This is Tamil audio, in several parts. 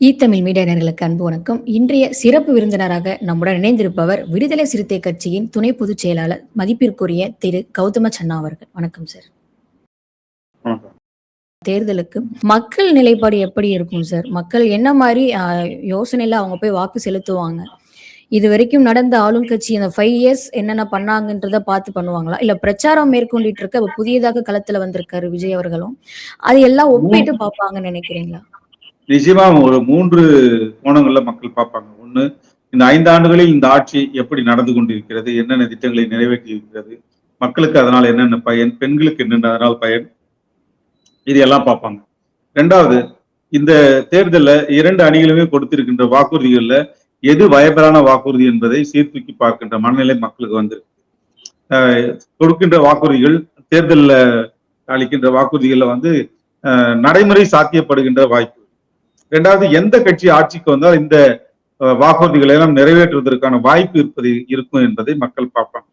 ஈத்தமிழ் மீடியா நேயர்களுக்கு அன்பு வணக்கம். இன்றைய சிறப்பு விருந்தினராக நம்முடன் இணைந்திருப்பவர் விடுதலை சிறுத்தை கட்சியின் துணை பொதுச் செயலாளர் மதிப்பிற்குரிய திரு கௌதம சன்னா அவர்கள். வணக்கம் சார். தேர்தலுக்கு மக்கள் நிலைப்பாடு எப்படி இருக்கும் சார்? மக்கள் என்ன மாதிரி யோசனையில அவங்க போய் வாக்கு செலுத்துவாங்க? இது வரைக்கும் நடந்த ஆளும் கட்சி அந்த 5 இயர்ஸ் என்னென்ன பண்ணாங்கன்றத பார்த்து பண்ணுவாங்களா? இல்ல பிரச்சாரம் மேற்கொண்டுட்டு இருக்க புதியதாக களத்துல வந்திருக்காரு விஜய் அவர்களும். அது எல்லாம் ஒப்பிட்டு பார்ப்பாங்கன்னு நினைக்கிறீங்களா? நிச்சயமா ஒரு 3 கோணங்கள்ல மக்கள் பார்ப்பாங்க. ஒண்ணு, இந்த 5 ஆண்டுகளில் இந்த ஆட்சி எப்படி நடந்து கொண்டிருக்கிறது, என்னென்ன திட்டங்களை நிறைவேற்றி இருக்கிறது, மக்களுக்கு அதனால என்னென்ன பயன், பெண்களுக்கு என்னென்ன அதனால் பயன், இது எல்லாம் பார்ப்பாங்க. 2வது, இந்த தேர்தல்ல 2 அணிகளுமே கொடுத்திருக்கின்ற வாக்குறுதிகள்ல எது வயபரான வாக்குறுதி என்பதை சீர்தூக்கி பார்க்கின்ற மனநிலை மக்களுக்கு வந்து கொடுக்கின்ற வாக்குறுதிகள், தேர்தல்ல அளிக்கின்ற வாக்குறுதிகள்ல வந்து நடைமுறை சாத்தியப்படுகின்ற வாய்ப்பு. 2வது, எந்த கட்சி ஆட்சிக்கு வந்தால் இந்த வாக்குறுதிகளை எல்லாம் நிறைவேற்றுவதற்கான வாய்ப்பு இருக்கும் என்பதை மக்கள் பார்ப்பாங்க.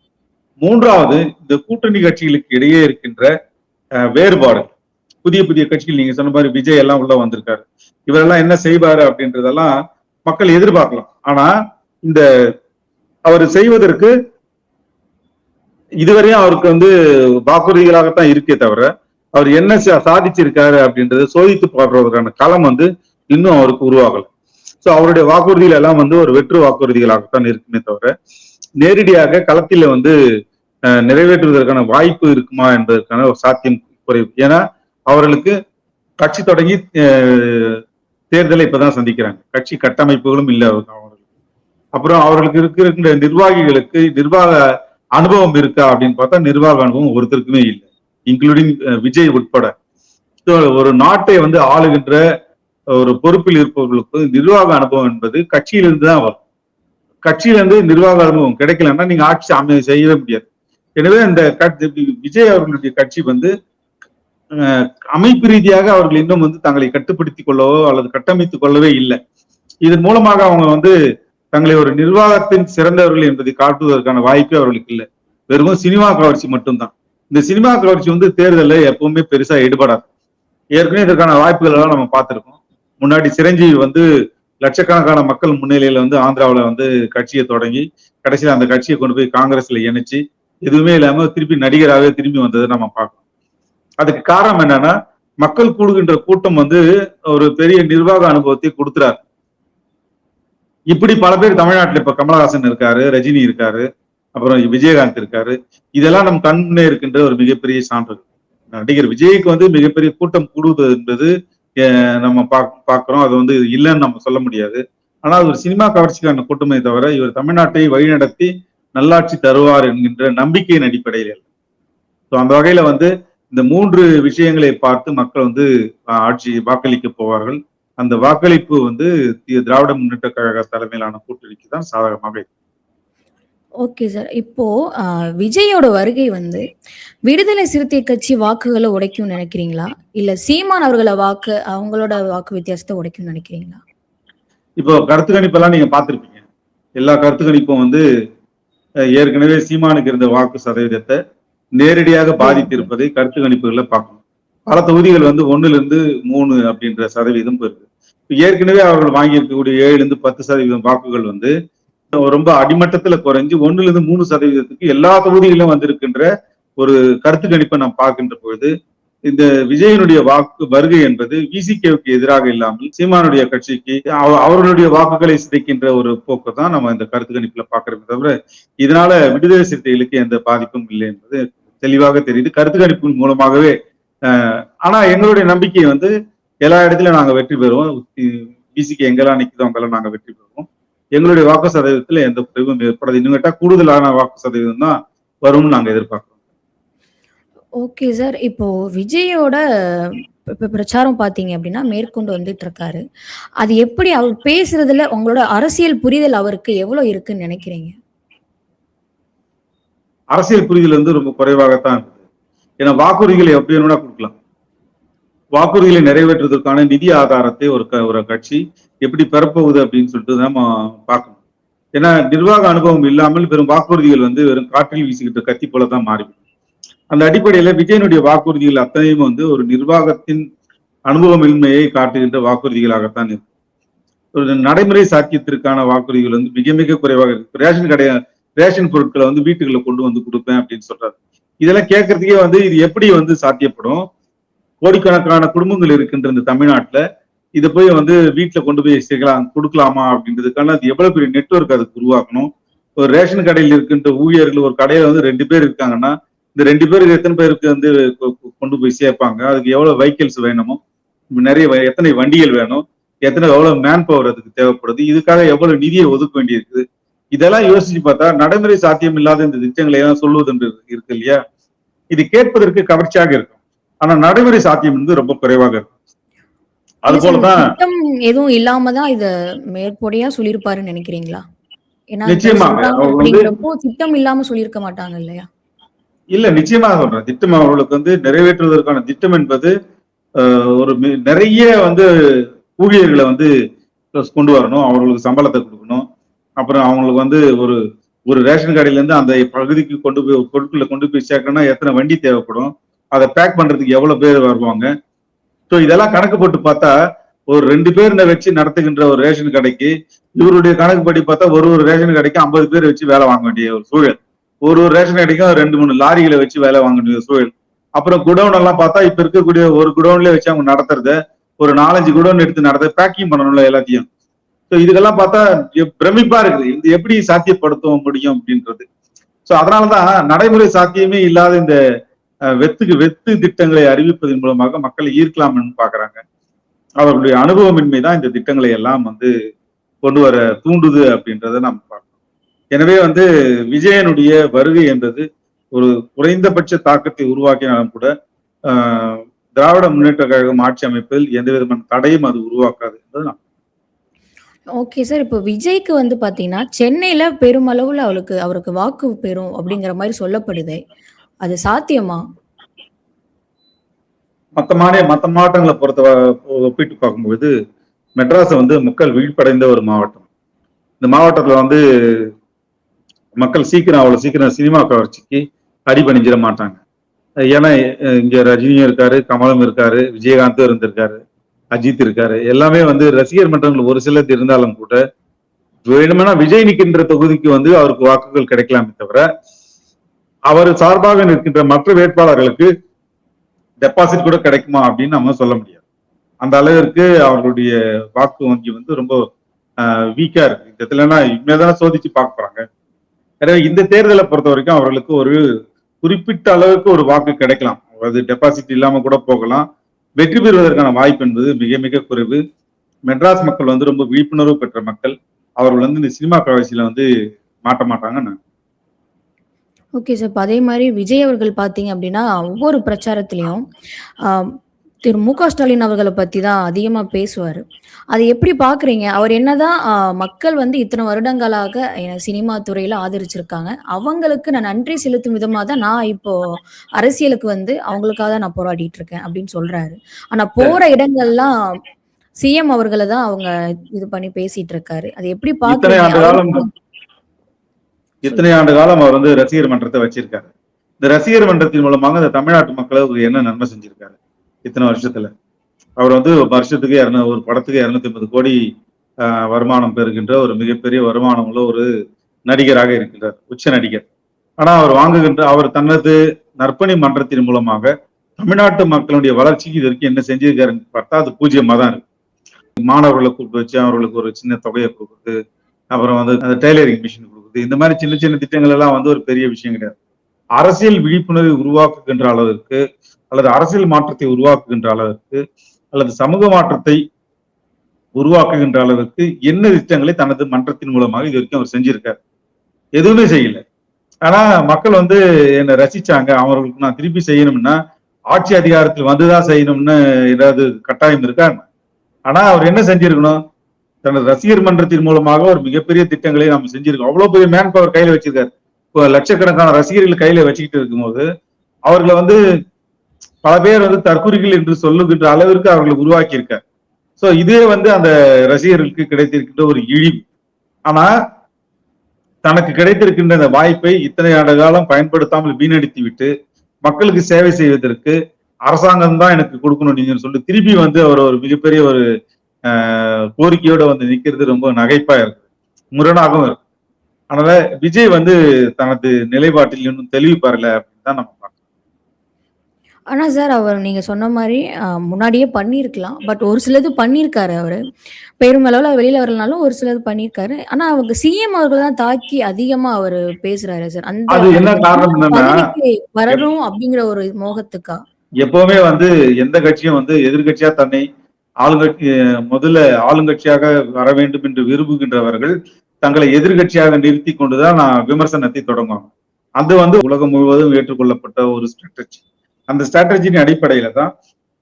3வது, இந்த கூட்டணி கட்சிகளுக்கு இடையே இருக்கின்ற வேறுபாடு. புதிய புதிய கட்சிகள், நீங்க சொன்ன மாதிரி விஜய் எல்லாம் உள்ள வந்திருக்காரு, இவரெல்லாம் என்ன செய்வாரு அப்படின்றதெல்லாம் மக்கள் எதிர்பார்க்கலாம். ஆனா இந்த அவர் செய்வதற்கு இதுவரையும் அவருக்கு வந்து வாக்குறுதிகளாகத்தான் இருக்கே தவிர அவர் என்ன சாதிச்சிருக்காரு அப்படின்றத சோதித்து பார்ப்பதற்கான களம் வந்து இன்னும் அவருக்கு உருவாகல. சோ அவருடைய வாக்குறுதிகள் எல்லாம் வந்து ஒரு வெற்று வாக்குறுதிகளாகத்தான் இருக்குமே தவிர நேரடியாக களத்தில வந்து நிறைவேற்றுவதற்கான வாய்ப்பு இருக்குமா என்பதற்கான ஒரு சாத்தியம் குறைவு. ஏன்னா அவர்களுக்கு கட்சி தொடங்கி தேர்தலை இப்பதான் சந்திக்கிறாங்க, கட்சி கட்டமைப்புகளும் இல்லை அவர்களுக்கு. அப்புறம் அவர்களுக்கு இருக்கின்ற நிர்வாகிகளுக்கு நிர்வாக அனுபவம் இருக்கா அப்படின்னு பார்த்தா நிர்வாக அனுபவம் ஒருத்தருக்குமே இல்லை, இன்க்ளூடிங் விஜய் உட்பட. ஒரு நாட்டை வந்து ஆளுகின்ற ஒரு பொறுப்பில் இருப்பவர்களுக்கு நிர்வாக அனுபவம் என்பது கட்சியிலிருந்து தான் வரும். கட்சியிலிருந்து நிர்வாக அனுபவம் கிடைக்கலன்னா நீங்க ஆட்சி செய்யவே முடியாது. எனவே இந்த விஜய் அவர்களுடைய கட்சி வந்து அமைப்பு ரீதியாக அவர்கள் இன்னும் வந்து தங்களை கட்டுப்படுத்திக் கொள்ளவோ அல்லது கட்டமைத்துக் கொள்ளவே இல்லை. இதன் மூலமாக அவங்க வந்து தங்களை ஒரு நிர்வாகத்தின் சிறந்தவர்கள் என்பதை காட்டுவதற்கான வாய்ப்பே அவர்களுக்கு இல்லை. வெறும் சினிமா கவர்ச்சி மட்டும்தான். இந்த சினிமா கவர்ச்சி வந்து தேர்தலில் எப்பவுமே பெருசா ஈடுபடாது. ஏற்கனவே இதற்கான வாய்ப்புகள் எல்லாம் நம்ம பார்த்திருக்கோம். முன்னாடி சிரஞ்சீவி வந்து லட்சக்கணக்கான மக்கள் முன்னிலையில வந்து ஆந்திராவில வந்து கட்சியை தொடங்கி கடைசியில் அந்த கட்சியை கொண்டு போய் காங்கிரஸ்ல இணைச்சு எதுவுமே இல்லாம திருப்பி நடிகராகவே திரும்பி வந்ததை நம்ம பார்க்கணும். அதுக்கு காரணம் என்னன்னா, மக்கள் கூடுகின்ற கூட்டம் வந்து ஒரு பெரிய நிர்வாக அனுபவத்தை கொடுத்துறாரு. இப்படி பல பேர் தமிழ்நாட்டில் இப்ப கமலஹாசன் இருக்காரு, ரஜினி இருக்காரு, அப்புறம் விஜயகாந்த் இருக்காரு. இதெல்லாம் நம் கண்ணே இருக்கின்ற ஒரு மிகப்பெரிய சான்று. நடிகர் விஜய்க்கு வந்து மிகப்பெரிய கூட்டம் கூடுவது என்பது நம்ம பார்க்கிறோம். அது வந்து இல்லைன்னு நம்ம சொல்ல முடியாது. ஆனால் ஒரு சினிமா கவர்ச்சிக்கான கூட்டமே தவிர இவர் தமிழ்நாட்டை வழிநடத்தி நல்லாட்சி தருவார் என்கின்ற நம்பிக்கையின் அடிப்படையில். அந்த வகையில வந்து இந்த 3 விஷயங்களை பார்த்து மக்கள் வந்து ஆட்சி வாக்களிக்க போவார்கள். அந்த வாக்களிப்பு வந்து திராவிட முன்னேற்ற கழக தலைமையிலான கூட்டணிக்கு தான் சாதகமாக இருக்கும். Okay sir. இப்போ விஜயோட வருகை வந்து விடுதலை சிறுத்தை கட்சி வாக்குகளை உடைக்கும் நினைக்கிறீங்களா? இல்ல சீமான் அவங்களோட வாக்கு வித்தியாசத்தை உடைக்கும் நினைக்கிறீங்களா? இப்போ கருத்து கணிப்பெல்லாம் நீங்க பார்த்திருப்பீங்க. எல்லா கருத்து கணிப்பும் வந்து ஏற்கனவே சீமானுக்கு இருந்த வாக்கு சதவீதத்தை நேரடியாக பாதித்திருப்பதை கருத்து கணிப்புகள்ல பார்க்கணும். பல தொகுதிகள் வந்து 1-3 அப்படின்ற சதவீதம் இருக்கு. ஏற்கனவே அவர்கள் வாங்கி இருக்கக்கூடிய 7-10% வாக்குகள் வந்து ரொம்ப அடிமட்டத்துல குறைஞ்சு 1-3% எல்லா தொகுதிகளிலும் வந்திருக்கின்ற ஒரு கருத்து கணிப்பை நாம் பார்க்கின்ற பொழுது இந்த விஜயனுடைய வாக்கு வருகை என்பது விசிகேவுக்கு எதிராக இல்லாமல் சீமானுடைய கட்சிக்கு அவர்களுடைய வாக்குகளை சிதைக்கின்ற ஒரு போக்கு தான் நம்ம இந்த கருத்து கணிப்புல பாக்குறோமே தவிர இதனால விடுதலை சிறுத்தைகளுக்கு எந்த பாதிப்பும் இல்லை என்பது தெளிவாக தெரியுது கருத்து கணிப்பின் மூலமாகவே. ஆனா எங்களுடைய நம்பிக்கை வந்து எல்லா இடத்துலயும் நாங்க வெற்றி பெறுவோம். விசிகே எங்கெல்லாம் நிக்குதோ அங்கெல்லாம் நாங்க வெற்றி பெறுவோம். எங்களுடைய வாக்கு சதவீதத்துல எந்த குறைவும் ஏற்படாது. இன்னும் கேட்டா கூடுதலான வாக்கு சதவீதம் தான் வரும்னு நாங்க எதிர்பார்க்கிறோம். Okay sir. இப்போ விஜயோட பிரச்சாரம் பாத்தீங்க அப்படின்னா மேற்கொண்டு வந்துட்டு இருக்காரு. அது எப்படி அவர் பேசுறதுல உங்களோட அரசியல் புரிதல் அவருக்கு எவ்வளவு இருக்குன்னு நினைக்கிறீங்க? அரசியல் புரிதல் வந்து ரொம்ப குறைவாகத்தான் இருக்குது. ஏன்னா வாக்குறுதிகளை எப்படி வேணும்னா கொடுக்கலாம். வாக்குறுதிகளை நிறைவேற்றுவதற்கான நிதி ஆதாரத்தை ஒரு கட்சி எப்படி பெறப்போகுது அப்படின்னு சொல்லிட்டு நம்ம பார்க்கணும். ஏன்னா நிர்வாக அனுபவம் இல்லாமல் வெறும் வாக்குறுதிகள் வந்து வெறும் காற்றில் வீசிக்கிட்ட கத்தி போலதான் மாறிவிடும். அந்த அடிப்படையில விஜயனுடைய வாக்குறுதிகள் அத்தனையும் வந்து ஒரு நிர்வாகத்தின் அனுபவமின்மையை காட்டுகின்ற வாக்குறுதிகளாகத்தான் இருக்கும். ஒரு நடைமுறை சாத்தியத்திற்கான வாக்குறுதிகள் வந்து மிக மிக குறைவாக இருக்கு. ரேஷன் பொருட்களை வந்து வீட்டுக்குள்ள கொண்டு வந்து கொடுப்பேன் அப்படின்னு சொல்றாரு. இதெல்லாம் கேட்கறதுக்கே வந்து இது எப்படி வந்து சாத்தியப்படும்? கோடிக்கணக்கான குடும்பங்கள் இருக்கின்ற இந்த தமிழ்நாட்டுல இதை போய் வந்து வீட்டுல கொண்டு போய் சேர்க்கலாம் கொடுக்கலாமா அப்படின்றதுக்கான அது எவ்வளவு பெரிய நெட்வொர்க் அதுக்கு உருவாக்கணும். ஒரு ரேஷன் கடையில் இருக்கின்ற ஊழியர்கள் ஒரு கடையில வந்து 2 பேர் இருக்காங்கன்னா இந்த 2 பேருக்கு எத்தனை பேருக்கு வந்து கொண்டு போய் சேர்ப்பாங்க, அதுக்கு எவ்வளவு வெஹிக்கிள்ஸ் வேணுமோ, நிறைய எத்தனை வண்டிகள் வேணும், எவ்வளவு மேன் பவர் அதுக்கு தேவைப்படுது, இதுக்காக எவ்வளவு நிதியை ஒதுக்க வேண்டியிருக்குது. இதெல்லாம் யோசிச்சு பார்த்தா நடைமுறை சாத்தியம் இல்லாத இந்த திட்டங்களை எல்லாம் சொல்வது என்று இருக்கு இல்லையா, இது கேட்பதற்கு கவர்ச்சியாக இருக்கும். ஆனா நடைமுறை சாத்தியம் வந்து ரொம்ப குறைவாக இருக்கும். அது இல்ல சார், போலதான் திட்டம் எதுவும் இல்லாம தான் இத மேற்பொடியா சொல்லியிருப்பாருன்னு நினைக்கிறீங்களா? ஏன்னா இப்ப நிச்சயமாக சொல்றாங்க அவங்க வந்து அப்படிங்கிறப்போ திட்டம் இல்லாம சொல்லியிருக்க மாட்டாங்க இல்லையா? இல்ல நிச்சயமாக சொல்றேன். திட்டம் அவர்களுக்கு வந்து நிறைவேற்றுவதற்கான திட்டம் என்பது ஒரு நிறைய வந்து ஊழியர்களை வந்து கொண்டு வரணும், அவர்களுக்கு சம்பளத்தை கொடுக்கணும், அப்புறம் அவங்களுக்கு வந்து ஒரு ஒரு ரேஷன் கடையில இருந்து அந்த பகுதிக்கு கொண்டு போய் பொருட்களை கொண்டு போய் சேர்க்கணும்னா எத்தனை வண்டி தேவைப்படும், அதை பேக் பண்றதுக்கு எவ்வளவு பேர் வருவாங்க. ஸோ இதெல்லாம் கணக்கு போட்டு பார்த்தா ஒரு 2 பேர் வச்சு நடத்துகின்ற ஒரு ரேஷன் கடைக்கு இவருடைய கணக்குப்படி பார்த்தா ஒரு ரேஷன் கடைக்கு 50 பேர் வச்சு வேலை வாங்க வேண்டிய ஒரு சூழல். ஒரு ரேஷன் கடைக்கும் 2-3 லாரிகளை வச்சு வேலை வாங்க வேண்டிய சூழல். அப்புறம் குடோன் எல்லாம் பார்த்தா இப்ப இருக்கக்கூடிய ஒரு குடோன்ல வச்சு அவங்க நடத்துறத ஒரு 4-5 குடோன் எடுத்து நடத்த பேக்கிங் பண்ணணும்ல எல்லாத்தையும். ஸோ இதுக்கெல்லாம் பார்த்தா பிரமிப்பா இருக்குது, இது எப்படி சாத்தியப்படுத்த முடியும் அப்படின்றது. ஸோ அதனாலதான் நடைமுறை சாத்தியமே இல்லாத இந்த வெத்து திட்டங்களை அறிவிப்பதன் மூலமாக மக்களை ஈர்க்கலாம்னு பாக்குறாங்க. அவர்களுடைய அனுபவமின்மை தான் இந்த திட்டங்களை எல்லாம் வந்து கொண்டு வர தூண்டுது அப்படின்றத நம்ம பார்க்கணும். எனவே வந்து விஜயனுடைய வருகை என்பது ஒரு குறைந்தபட்ச தாக்கத்தை உருவாக்கினாலும் கூட திராவிட முன்னேற்ற கழகம் ஆட்சி அமைப்பில் எந்த விதமான தடையும் அது உருவாக்காது என்பது நான். Okay sir. இப்போ விஜய்க்கு வந்து பாத்தீங்கன்னா சென்னையில பெருமளவுல அவருக்கு வாக்கு பெறும் அப்படிங்கிற மாதிரி சொல்லப்படுதே, அது சாத்தியமா? மத்த மாவட்டங்களை ஒப்பிட்டு பார்க்கும்போது மெட்ராஸ் வந்து மக்கள் விழிப்படைந்த ஒரு மாவட்டம். இந்த மாவட்டத்துல வந்து மக்கள் அவ்வளவு சீக்கிரம் சினிமா கவர்ச்சிக்கு அடிபணிஞ்சிட மாட்டாங்க. ஏன்னா இங்க ரஜினியும் இருக்காரு, கமலும் இருக்காரு, விஜயகாந்தும் இருந்திருக்காரு, அஜித் இருக்காரு. எல்லாமே வந்து ரசிகர் மன்றங்கள் ஒரு சிலர் இருந்தாலும் கூட வேணுமெனா விஜய் நிற்கின்ற தொகுதிக்கு வந்து அவருக்கு வாக்குகள் கிடைக்கலாமே தவிர அவர் சார்பாக நிற்கின்ற மற்ற வேட்பாளர்களுக்கு டெபாசிட் கூட கிடைக்குமா அப்படின்னு நம்ம சொல்ல முடியாது. அந்த அளவிற்கு அவர்களுடைய வாக்கு வங்கி வந்து ரொம்ப வீக்கா இருக்கு. இந்த இடத்துலன்னா இனிமேதான் சோதிச்சு பார்க்க போறாங்க. எனவே இந்த தேர்தலை பொறுத்த வரைக்கும் அவர்களுக்கு ஒரு குறிப்பிட்ட அளவுக்கு ஒரு வாக்கு கிடைக்கலாம், அது டெபாசிட் இல்லாம கூட போகலாம். வெற்றி பெறுவதற்கான வாய்ப்பு என்பது மிக மிக குறைவு. மெட்ராஸ் மக்கள் வந்து ரொம்ப விழிப்புணர்வு பெற்ற மக்கள். அவர்கள் வந்து இந்த சினிமா கவர்ச்சியில வந்து மாட்ட மாட்டாங்க. Okay sir. இப்போ அதே மாதிரி விஜய் அவர்கள் பார்த்தீங்க அப்படின்னா ஒவ்வொரு பிரச்சாரத்திலையும் திரு மு.க. ஸ்டாலின் அவர்களை பத்தி தான் அதிகமா பேசுவாரு. அதை எப்படி பாக்குறீங்க? அவர் என்னதான் மக்கள் வந்து இத்தனை வருடங்களாக சினிமா துறையில ஆதரிச்சிருக்காங்க, அவங்களுக்கு நான் நன்றி செலுத்தும் விதமா தான் நான் இப்போ அரசியலுக்கு வந்து அவங்களுக்காக தான் நான் போராடிட்டு இருக்கேன் அப்படின்னு சொல்றாரு. ஆனா போற இடங்கள்லாம் சிஎம் அவர்களை தான் அவங்க இது பண்ணி பேசிட்டு இருக்காரு. அது எப்படி பாக்குறீங்க? இத்தனை ஆண்டு காலம் அவர் வந்து ரசிகர் மன்றத்தை வச்சிருக்காரு. இந்த ரசிகர் மன்றத்தின் மூலமாக இந்த தமிழ்நாட்டு மக்களுக்கு என்ன நன்மை செஞ்சிருக்காரு இத்தனை வருஷத்துல? அவர் வந்து வருஷத்துக்கு ஒரு படத்துக்கு 250 கோடி வருமானம் பெறுகின்ற ஒரு மிகப்பெரிய வருமானம் உள்ள ஒரு நடிகராக இருக்கின்றார், உச்ச நடிகர். ஆனா அவர் தனது நற்பணி மன்றத்தின் மூலமாக தமிழ்நாட்டு மக்களுடைய வளர்ச்சிக்கு இது வரைக்கும் என்ன செஞ்சிருக்காருன்னு பார்த்தா அது பூஜ்ஜியமா தான் இருக்கு. மாணவர்களை கூப்பிட்டு வச்சு அவர்களுக்கு ஒரு சின்ன தொகையை கொடுக்குறது, அப்புறம் வந்து அந்த டெய்லரிங் மிஷின் கொடுக்குது, இந்த மாதிரி சின்ன சின்ன திட்டங்கள் எல்லாம் வந்து ஒரு பெரிய விஷயம் கிடையாது. அரசியல் விழிப்புணர்வை உருவாக்குகின்ற அளவிற்கு அல்லது அரசியல் மாற்றத்தை உருவாக்குகின்ற அளவிற்கு அல்லது சமூக மாற்றத்தை உருவாக்குகின்ற அளவுக்கு என்ன திட்டங்களை தனது மன்றத்தின் மூலமாக இது வரைக்கும் அவர் செஞ்சிருக்காரு? எதுவுமே செய்யல. ஆனா மக்கள் வந்து என்னை ரசிச்சாங்க, அவர்களுக்கு நான் திருப்பி செய்யணும்னா ஆட்சி அதிகாரத்தில் வந்துதான் செய்யணும்னு ஏதாவது கட்டாயம் இருக்கா? ஆனா அவர் என்ன செஞ்சிருக்கணும்? தனது ரசிகர் மன்றத்தின் மூலமாக ஒரு மிகப்பெரிய திட்டங்களை நம்ம செஞ்சிருக்கோம். அவ்வளவு பெரிய மேன் பவர் கையில வச்சிருக்காரு. இப்போ லட்சக்கணக்கான ரசிகர்கள் கையில வச்சுக்கிட்டு இருக்கும்போது அவர்களை வந்து பல பேர் வந்து தற்குறிகள் என்று சொல்லுகின்ற அளவிற்கு அவர்களை உருவாக்கி இருக்கார். சோ இதே வந்து அந்த ரசிகர்களுக்கு கிடைத்திருக்கின்ற ஒரு இழிவு. ஆனா தனக்கு கிடைத்திருக்கின்ற அந்த வாய்ப்பை இத்தனை ஆண்டு காலம் பயன்படுத்தாமல் வீணடித்து விட்டு மக்களுக்கு சேவை செய்வதற்கு அரசாங்கம் தான் எனக்கு கொடுக்கணும் நீங்கன்னு சொல்லி திருப்பி வந்து அவர் ஒரு மிகப்பெரிய ஒரு கோரிக்கையோட வந்து நிக்கிறது ரொம்ப நகைப்பா இருக்கு, முரணாகவும் இருக்கு. அதனால விஜய் வந்து தனது நிலைப்பாட்டில் இன்னும் தெளிவு பெறல அப்படின்னு தான் நம்ம பார்க்கணும். ஆனா சார், அவர் நீங்க சொன்ன மாரி முன்னாடியே பண்ணியிருக்கலாம். பட் ஒரு சிலது பண்ணியிருக்காரு அவரு. பெருமளவுல வெளில வரலனாலும் ஒரு சிலது பண்ணியிருக்காரு. ஆனா அவங்க சிஎம் அவர்கள தான் தாக்கி அதிகமா அவரு பேசுறாரு சார். அந்த அது என்ன அந்த காரணம் என்னன்னா, பதவிக்கு எப் வரணும் அப்படிங்கிற ஒரு மோகத்துக்கா? எப்பவுமே வந்து எந்த கட்சியும் வந்து எதிர்க்கட்சியா தன்னை ஆளுங்கட்சி முதல்ல ஆளுங்கட்சியாக வர வேண்டும் என்று விரும்புகின்றவர்கள் தங்களை எதிர்க்கட்சியாக நிறுத்தி கொண்டுதான் நான் விமர்சனத்தை தொடங்குவாங்க. அது வந்து உலகம் முழுவதும் ஏற்றுக்கொள்ளப்பட்ட ஒரு ஸ்ட்ராட்டஜி. அந்த ஸ்ட்ராட்டஜியின் அடிப்படையில தான்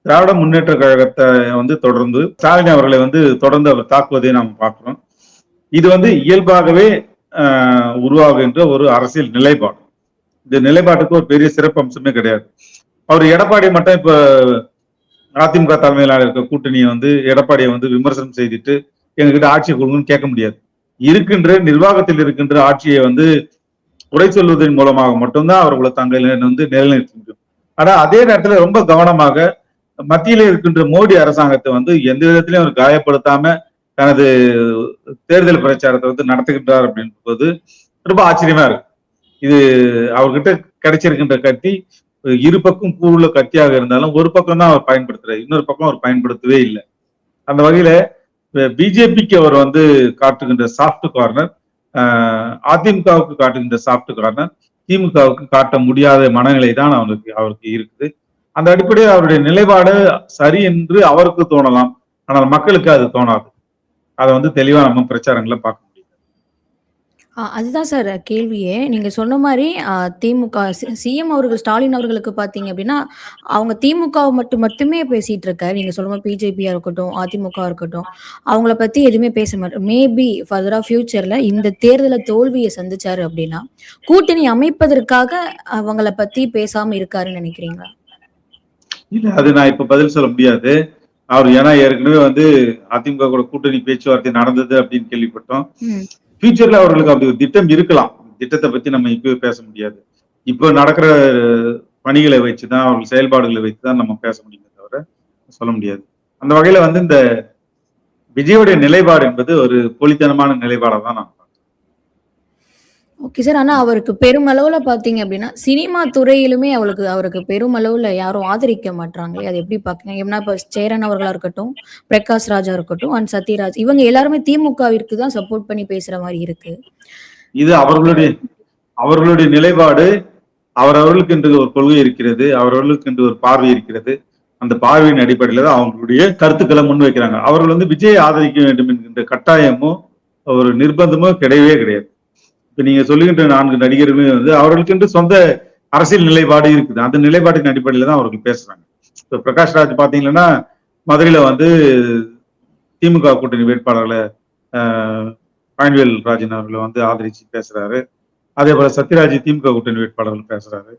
திராவிட முன்னேற்ற கழகத்தை வந்து தொடர்ந்து ஸ்டாலின் அவர்களை வந்து தொடர்ந்து அவர் தாக்குவதை நாம் பார்க்கிறோம். இது வந்து இயல்பாகவே உருவாகுகின்ற ஒரு அரசியல் நிலைப்பாடு. இந்த நிலைப்பாட்டுக்கு ஒரு பெரிய சிறப்பு அம்சமே கிடையாது. அவர் எடப்பாடி மட்டும் இப்ப அதிமுக தலைமையிலான இருக்க கூட்டணியை வந்து எடப்பாடியை வந்து விமர்சனம் செய்துட்டு எங்ககிட்ட ஆட்சியை கொடுங்கன்னு கேட்க முடியாது. இருக்கின்ற நிர்வாகத்தில் இருக்கின்ற ஆட்சியை வந்து குறை சொல்வதன் மூலமாக மட்டும்தான் அவர்களை தங்களை வந்து நிலைநிறுத்த முடியும். ஆனா அதே நேரத்துல ரொம்ப கவனமாக மத்தியில இருக்கின்ற மோடி அரசாங்கத்தை வந்து எந்த விதத்திலையும் அவர் காயப்படுத்தாம தனது தேர்தல் பிரச்சாரத்தை வந்து நடத்துகின்றார் அப்படின்றது ரொம்ப ஆச்சரியமா இருக்கு. இது அவர்கிட்ட கிடைச்சிருக்கின்ற கத்தி இரு பக்கம் கூறுள்ள கத்தியாக இருந்தாலும் ஒரு பக்கம் தான் அவர் பயன்படுத்துறாரு, இன்னொரு பக்கம் அவர் பயன்படுத்தவே இல்லை. அந்த வகையில பிஜேபிக்கு அவர் வந்து காட்டுகின்ற சாஃப்ட் கார்னர், அதிமுகவுக்கு காட்டுகின்ற சாஃப்ட் கார்னர், திமுகவுக்கு காட்ட முடியாத மனநிலை தான் அவருக்கு இருக்குது. அந்த அடிப்படையில் அவருடைய நிலைப்பாடு சரி என்று அவருக்கு தோணலாம், ஆனால் மக்களுக்கு அது தோணாது. அதை வந்து தெளிவா நம்ம பிரச்சாரங்களை பார்க்க முடியும். அதுதான் சார் கேள்வியே. நீங்க சொன்ன மாரி திமுக சிஎம் அவர்கள் ஸ்டாலின் அவர்களுக்கு பார்த்தீங்க அப்டின்னா, அவங்க திமுகவ மட்டுமே பேசிட்டு இருக்காரு. நீங்க சொல்ற மாரி பிஜேபியா இருக்கட்டும், அதிமுகவா இருக்கட்டும், அவங்கள பத்தி எதுவுமே பேச மாட்டாரு. மேபி ஃபர்தரா ஃபியூச்சர்ல இந்த தேர்தல தோல்விய சந்திச்சாரு அப்டின்னா, கூட்டணி அமைப்பதற்காக அவங்கள பத்தி பேசாம இருக்காருன்னு நெனைக்கிறீங்களா? இல்ல அது நான் இப்ப பதில் சொல்ல முடியாது. அவர் ஏன்னா ஏற்கனவே வந்து அதிமுக கூட கூட்டணி பேச்சுவார்த்தை நடந்தது அப்படின்னு கேள்விப்பட்டோம். ம். ஃபியூச்சர்ல அவர்களுக்கு அப்படி ஒரு திட்டம் இருக்கலாம். திட்டத்தை பத்தி நம்ம இப்பவே பேச முடியாது. இப்போ நடக்கிற பணிகளை வச்சுதான், அவர்கள் செயல்பாடுகளை வைத்துதான் நம்ம பேச முடியுமே தவிர சொல்ல முடியாது. அந்த வகையில வந்து இந்த விஜயோடைய நிலைப்பாடு என்பது ஒரு போலித்தனமான நிலைப்பாடா தான் நான் ஓகே சார். ஆனா அவருக்கு பெருமளவுல பார்த்தீங்க அப்டின்னா, சினிமா துறையிலுமே அவருக்கு பெருமளவுல யாரும் ஆதரிக்க மாட்றாங்களே! அது எப்படி பார்க்குறீங்க? ஏன்னா இப்ப சேரன் அவர்களா இருக்கட்டும், பிரகாஷ் ராஜா இருக்கட்டும், அண்ட் சத்யராஜ் இவங்க எல்லாருமே திமுகவிற்கு தான் சப்போர்ட் பண்ணி பேசுற மாரி இருக்கு. இது அவர்களுடைய அவர்களுடைய நிலைப்பாடு. அவரவர்களுக்கு என்று ஒரு கொள்கை இருக்கிறது, அவரவர்களுக்கு என்று ஒரு பார்வை இருக்கிறது. அந்த பார்வையின் அடிப்படையில தான் அவங்களுடைய கருத்துக்களை முன்வைக்கிறாங்க. அவர்கள் வந்து விஜயை ஆதரிக்க வேண்டும் என்கின்ற கட்டாயமோ ஒரு நிர்பந்தமோ கிடையவே கிடையாது. இப்ப நீங்க சொல்லுகின்ற 4 நடிகர்களுமே வந்து அவர்களுக்கென்று சொந்த அரசியல் நிலைப்பாடு இருக்குது. அந்த நிலைப்பாட்டின் அடிப்படையில தான் அவர்கள் பேசுறாங்க. இப்ப பிரகாஷ் ராஜ் பாத்தீங்கன்னா மதுரையில வந்து திமுக கூட்டணி வேட்பாளர்களை பாண்டிவேல் ராஜன் அவர்களை வந்து ஆதரிச்சு பேசுறாரு. அதே போல சத்யராஜ் திமுக கூட்டணி வேட்பாளர்கள் பேசுறாரு.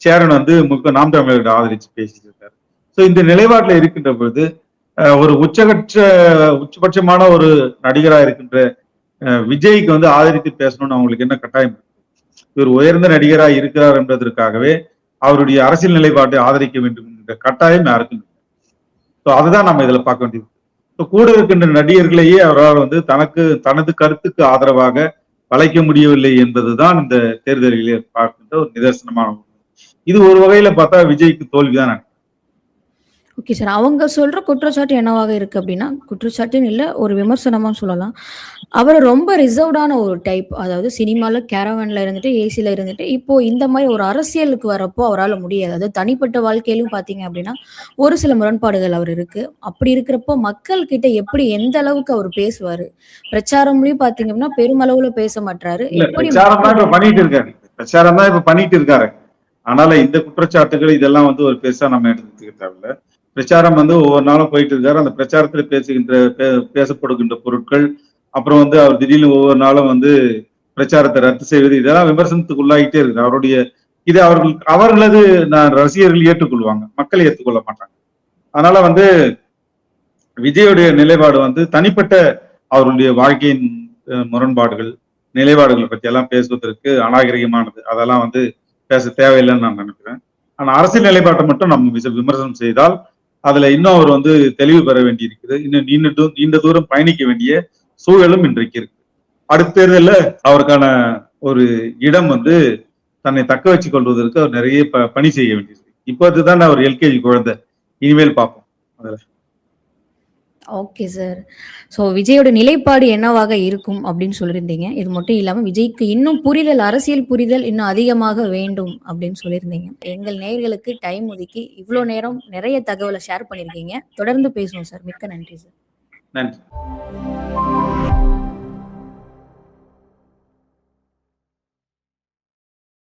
சேரன் வந்து நாம் தமிழர்கிட்ட ஆதரிச்சு பேசிட்டு இருக்காரு. சோ இந்த நிலைப்பாட்டுல இருக்கின்ற பொழுது ஒரு உச்சபட்சமான ஒரு நடிகரா இருக்கின்ற விஜய்க்கு வந்து ஆதரித்து பேசணும்னு அவங்களுக்கு என்ன கட்டாயம்? இவர் உயர்ந்த நடிகரா இருக்கிறார் என்பதற்காகவே அவருடைய அரசியல் நிலைப்பாட்டை ஆதரிக்க வேண்டும் என்ற கட்டாயம் யாருக்கும். அதுதான் நம்ம இதுல பார்க்க வேண்டியது. கூட இருக்கின்ற நடிகர்களையே அவரால் வந்து தனது கருத்துக்கு ஆதரவாக வளைக்க முடியவில்லை என்பதுதான் இந்த தேர்தலிலே பார்க்கின்ற ஒரு நிதர்சனமான ஒன்று. இது ஒரு வகையில பார்த்தா விஜய்க்கு தோல்விதான். Okay sir. அவங்க சொல்ற குற்றச்சாட்டு என்னவாக இருக்கு அப்டின்னா, குற்றச்சாட்டுன்னு இல்ல, ஒரு விமர்சனமா சொல்லலாம். அவரு ரொம்ப ரிசர்வ்டான ஒரு டைப். அதாவது சினிமால கேரவான்ல இருந்துட்டு, ஏசில இருந்துட்டு, இப்போ இந்த மாரி ஒரு அரசியலுக்கு வரப்போ அவரால முடியாது. அதாவது தனிப்பட்ட வாழ்க்கையிலும் பார்த்தீங்க அப்டின்னா, ஒரு சில முரண்பாடுகள் அவர் இருக்கு. அப்படி இருக்கிறப்போ மக்கள் கிட்ட எப்படி எந்த அளவுக்கு அவர் பேசுவாரு? பிரச்சாரம்லயும் பார்த்தீங்க அப்டின்னா, பெருமளவுல பேச மாட்றாரு. இல்ல எப்படி பிரச்சாரம் தான் இப்ப பண்ணிட்டு இருக்காரு. பிரச்சாரம் தான் இப்ப பண்ணிட்டு இருக்காரு. ஆனால இந்த குற்றச்சாட்டுகள் இதெல்லாம் வந்து ஒரு பெருசா நம்ம எடுத்துக்க தேவையில்ல. பிரச்சாரம் வந்து ஒவ்வொரு நாளும் போயிட்டு இருக்காரு. அந்த பிரச்சாரத்தில் பேசப்படுகின்ற பொருட்கள், அப்புறம் வந்து அவர் திடீர்னு ஒவ்வொரு நாளும் வந்து பிரச்சாரத்தை ரத்து செய்வது, இதெல்லாம் விமர்சனத்துக்கு உள்ளாகிட்டே இருக்கு. அவருடைய இது அவர்களது ரசிகர்கள் ஏற்றுக்கொள்வாங்க, மக்கள் ஏற்றுக்கொள்ள மாட்டாங்க. அதனால வந்து விஜயுடைய நிலைப்பாடு வந்து தனிப்பட்ட அவருடைய வாழ்க்கையின் முரண்பாடுகள், நிலைப்பாடுகளை பத்தி எல்லாம் பேசுவதற்கு அநாகரிகமானது. அதெல்லாம் வந்து பேச தேவையில்லைன்னு நான் நினைக்கிறேன். ஆனா அரசியல் நிலைப்பாட்டை மட்டும் நம்ம விமர்சனம் செய்தால் அதுல இன்னும் அவர் வந்து தெளிவு பெற வேண்டி இருக்குது. இன்னும் நீண்ட தூரம் பயணிக்க வேண்டிய சூழலும் இன்றைக்கு இருக்கு. அடுத்த தேர்தலில் அவருக்கான ஒரு இடம் வந்து தன்னை தக்க வச்சுக் கொள்வதற்கு அவர் நிறைய பணி செய்ய வேண்டியது. இப்போதுதான் அவர் எல்கேஜி குழந்தை, இனிமேல் பார்ப்போம். அதுல ஓகே சார். ஸோ விஜயோட நிலைப்பாடு என்னவாக இருக்கும் அப்படின்னு சொல்லியிருந்தீங்க. இது மட்டும் இல்லாம விஜய்க்கு இன்னும் புரிதல், அரசியல் புரிதல் இன்னும் அதிகமாக வேண்டும் அப்படின்னு சொல்லியிருந்தீங்க. எங்கள் நேயர்களுக்கு டைம் ஒதுக்கி இவ்வளோ நேரம் நிறைய தகவலை ஷேர் பண்ணியிருக்கீங்க. தொடர்ந்து பேசுவோம் சார். மிக்க நன்றி சார். நன்றி.